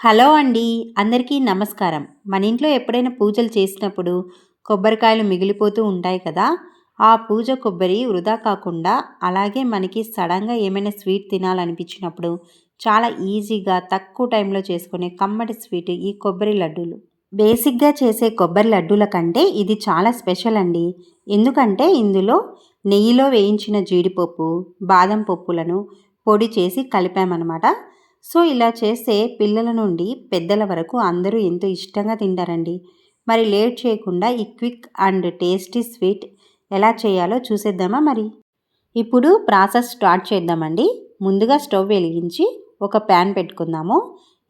Hello అండి. అందరికీ నమస్కారం. మన ఇంట్లో ఎప్పుడైనా పూజలు చేసినప్పుడు కొబ్బరికాయలు మిగిలిపోతూ ఉంటాయి కదా! ఆ పూజ కొబ్బరి వృధా కాకుండా అలాగే మనకి సడన్‌గా ఏమైనా స్వీట్ తినాలనిపించినప్పుడు చాలా ఈజీగా తక్కువ టైంలో చేసుకునే కమ్మటి స్వీట్ ఈ కొబ్బరి లడ్డూలు. బేసిక్‌గా చేసే కొబ్బరి లడ్డూల కంటే ఇది చాలా స్పెషల్ అండి. ఎందుకంటే ఇందులో నెయ్యిలో వేయించిన జీడిపప్పు, బాదం పప్పులను పొడి చేసి కలిపామనమాట. సో, ఇలా చేస్తే పిల్లల నుండి పెద్దల వరకు అందరూ ఎంతో ఇష్టంగా తింటారండి. మరి లేట్ చేయకుండా ఈ క్విక్ అండ్ టేస్టీ స్వీట్ ఎలా చేయాలో చూసేద్దామా మరి? ఇప్పుడు ప్రాసెస్ స్టార్ట్ చేద్దామండి. ముందుగా స్టవ్ వెలిగించి ఒక ప్యాన్ పెట్టుకుందాము.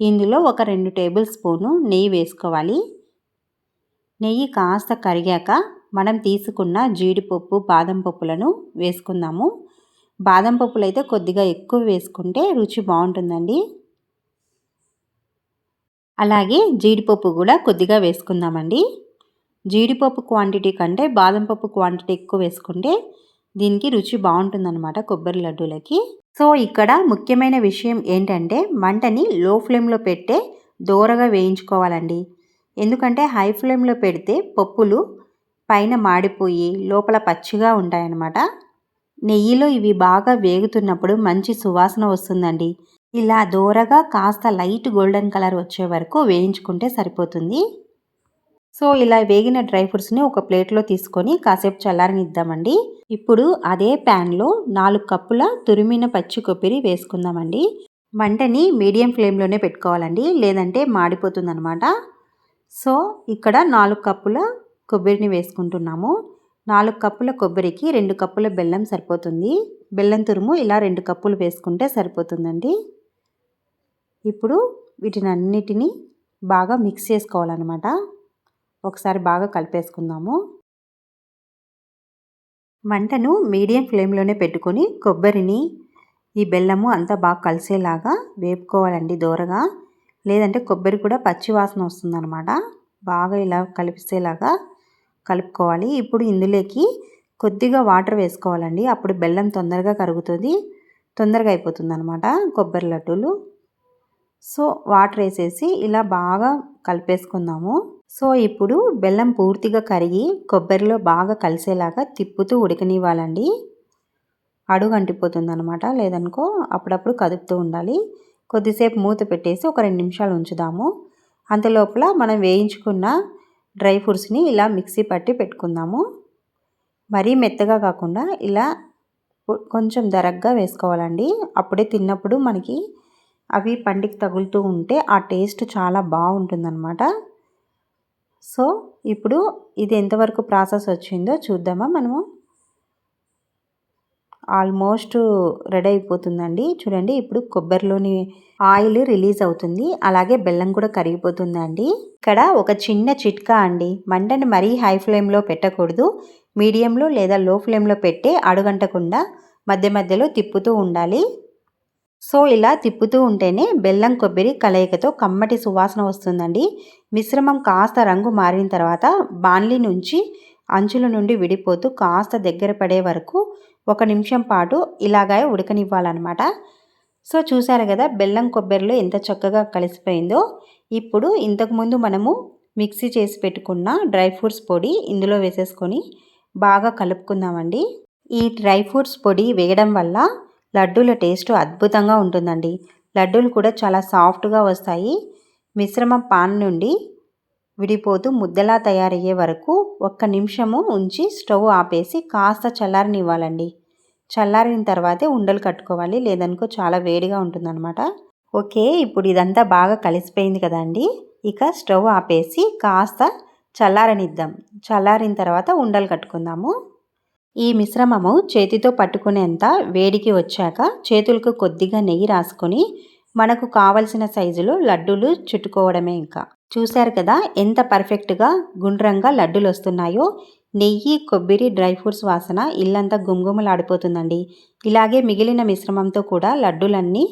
ఇందులో ఒక 2 టేబుల్ స్పూను నెయ్యి వేసుకోవాలి. నెయ్యి కాస్త కరిగాక మనం తీసుకున్న జీడిపప్పు, బాదం పప్పులను వేసుకుందాము. బాదం పప్పులైతే కొద్దిగా ఎక్కువ వేసుకుంటే రుచి బావుంటుందండి. అలాగే జీడిపప్పు కూడా కొద్దిగా వేసుకుందామండి. జీడిపప్పు క్వాంటిటీ కంటే బాదం పప్పు క్వాంటిటీ ఎక్కువ వేసుకుంటే దీనికి రుచి బావుంటుందన్నమాట కొబ్బరి లడ్డూలకి. సో, ఇక్కడ ముఖ్యమైన విషయం ఏంటంటే మంటని లో ఫ్లేమ్‌లో పెట్టే దోరగా వేయించుకోవాలండి. ఎందుకంటే హై ఫ్లేమ్‌లో పెడితే పప్పులు పైన మాడిపోయి లోపల పచ్చిగా ఉంటాయన్నమాట. నెయ్యిలో ఇవి బాగా వేగుతున్నప్పుడు మంచి సువాసన వస్తుందండి. ఇలా దోరగా కాస్త లైట్ గోల్డెన్ కలర్ వచ్చే వరకు వేయించుకుంటే సరిపోతుంది. సో, ఇలా వేగిన డ్రై ఫ్రూట్స్‌ని ఒక ప్లేట్‌లో తీసుకొని కాసేపు చల్లారనిద్దామండి. ఇప్పుడు అదే ప్యాన్‌లో 4 కప్పుల తురిమిన పచ్చి కొబ్బరి వేసుకుందామండి. మంటని మీడియం ఫ్లేమ్‌లోనే పెట్టుకోవాలండి. లేదంటే మాడిపోతుందనమాట. సో, ఇక్కడ 4 కప్పుల కొబ్బరిని వేసుకుంటున్నాము. 4 కప్పుల కొబ్బరికి 2 కప్పుల బెల్లం సరిపోతుంది. బెల్లం తురుము ఇలా 2 కప్పులు వేసుకుంటే సరిపోతుందండి. ఇప్పుడు వీటినన్నిటిని బాగా మిక్స్ చేసుకోవాలన్నమాట. ఒకసారి బాగా కలిపేసుకుందాము. మంటను మీడియం ఫ్లేమ్‌లోనే పెట్టుకొని కొబ్బరిని, ఈ బెల్లము అంతా బాగా కలిసేలాగా వేపుకోవాలండి దోరగా. లేదంటే కొబ్బరి కూడా పచ్చి వాసన వస్తుందన్నమాట. బాగా ఇలా కలిసేలాగా కలుపుకోవాలి. ఇప్పుడు ఇందులోకి కొద్దిగా వాటర్ వేసుకోవాలండి. అప్పుడు బెల్లం తొందరగా కరుగుతుంది. తొందరగా అయిపోతుందన్నమాట కొబ్బరి లడ్డూలు. సో, వాటర్ వేసేసి ఇలా బాగా కలిపేసుకుందాము. సో, ఇప్పుడు బెల్లం పూర్తిగా కరిగి కొబ్బరిలో బాగా కలిసేలాగా తిప్పుతూ ఉడకనివ్వాలండి. అడుగు అంటిపోతుందనమాట. లేదనుకో అప్పుడప్పుడు కదుపుతూ ఉండాలి. కొద్దిసేపు మూత పెట్టేసి ఒక 2 నిమిషాలు ఉంచుదాము. అంతలోపల మనం వేయించుకున్న డ్రై ఫ్రూట్స్‌ని ఇలా మిక్సీ పట్టి పెట్టుకుందాము. మరీ మెత్తగా కాకుండా ఇలా కొంచెం దరగ్గా వేసుకోవాలండి. అప్పుడే తిన్నప్పుడు మనకి అవి పంటికి తగులుతూ ఉంటే ఆ టేస్ట్ చాలా బాగుంటుందన్నమాట. సో, ఇప్పుడు ఇది ఎంతవరకు ప్రాసెస్ వచ్చిందో చూద్దామా మనము. ఆల్మోస్ట్ రెడీ అయిపోతుందండి. చూడండి ఇప్పుడు కొబ్బరిలోని ఆయిల్ రిలీజ్ అవుతుంది. అలాగే బెల్లం కూడా కరిగిపోతుందండి. ఇక్కడ ఒక చిన్న చిట్కా అండి. మంటని మరీ హై ఫ్లేమ్‌లో పెట్టకూడదు. మీడియంలో లేదా లో ఫ్లేమ్‌లో పెట్టి అడుగంటకుండా మధ్య మధ్యలో తిప్పుతూ ఉండాలి. సో, ఇలా తిప్పుతూ ఉంటేనే బెల్లం కొబ్బరి కలయికతో కమ్మటి సువాసన వస్తుందండి. మిశ్రమం కాస్త రంగు మారిన తర్వాత బాణలి నుంచి అంచుల నుండి విడిపోతూ కాస్త దగ్గర పడే వరకు 1 నిమిషం పాటు ఇలాగే ఉడకనివ్వాలన్నమాట. సో, చూసారు కదా బెల్లం కొబ్బరిలో ఎంత చక్కగా కలిసిపోయిందో. ఇప్పుడు ఇంతకుముందు మనము మిక్సీ చేసి పెట్టుకున్న డ్రై ఫ్రూట్స్ పొడి ఇందులో వేసేసుకొని బాగా కలుపుకుందామండి. ఈ డ్రై ఫ్రూట్స్ పొడి వేయడం వల్ల లడ్డూల టేస్ట్ అద్భుతంగా ఉంటుందండి. లడ్డూలు కూడా చాలా సాఫ్ట్‌గా వస్తాయి. మిశ్రమం పాన్ నుండి విడిపోతూ ముద్దలా తయారయ్యే వరకు 1 నిమిషము ఉంచి స్టవ్ ఆపేసి కాస్త చల్లారనివ్వాలండి. చల్లారిన తర్వాతే ఉండలు కట్టుకోవాలి. లేదనుకో చాలా వేడిగా ఉంటుందన్నమాట. ఓకే. ఇప్పుడు ఇదంతా బాగా కలిసిపోయింది కదండీ! ఇక స్టవ్ ఆపేసి కాస్త చల్లారనిద్దాం. చల్లారిన తర్వాత ఉండలు కట్టుకుందాము. ఈ మిశ్రమము చేతితో పట్టుకునేంత వేడికి వచ్చాక చేతులకు కొద్దిగా నెయ్యి రాసుకొని మనకు కావలసిన సైజులో లడ్డూలు చుట్టుకోవడమే ఇంకా. చూశారు కదా ఎంత పర్ఫెక్ట్గా గుండ్రంగా లడ్డూలు వస్తున్నాయో. నెయ్యి, కొబ్బరి, డ్రై ఫ్రూట్స్ వాసన ఇల్లంతా గుమగుమలాడిపోతుందండి. ఇలాగే మిగిలిన మిశ్రమంతో కూడా లడ్డూలన్నీ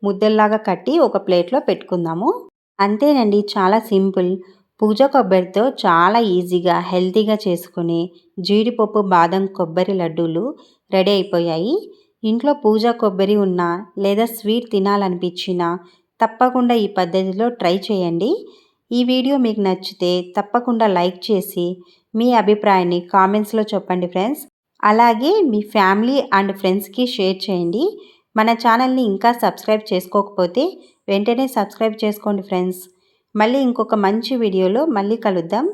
ముద్దల్లాగా కట్టి ఒక ప్లేట్లో పెట్టుకుందాము. అంతేనండి, చాలా సింపుల్. పూజ కొబ్బరితో చాలా ఈజీగా హెల్తీగా చేసుకునే జీడిపప్పు, బాదం, కొబ్బరి లడ్డూలు రెడీ అయిపోయాయి. ఇంట్లో పూజ కొబ్బరి ఉన్నా లేదా స్వీట్ తినాలనిపించినా తప్పకుండా ఈ పద్ధతిలో ట్రై చేయండి. ఈ వీడియో మీకు నచ్చితే తప్పకుండా లైక్ చేసి మీ అభిప్రాయాన్ని కామెంట్స్లో చెప్పండి ఫ్రెండ్స్. అలాగే మీ ఫ్యామిలీ అండ్ ఫ్రెండ్స్కి షేర్ చేయండి. మన ఛానల్ని ఇంకా సబ్స్క్రైబ్ చేసుకోకపోతే వెంటనే సబ్స్క్రైబ్ చేసుకోండి ఫ్రెండ్స్. మళ్ళీ ఇంకొక మంచి వీడియోలో మళ్ళీ కలుద్దాం.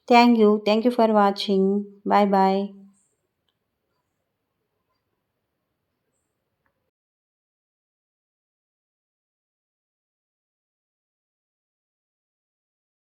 Thank you for watching. Bye bye.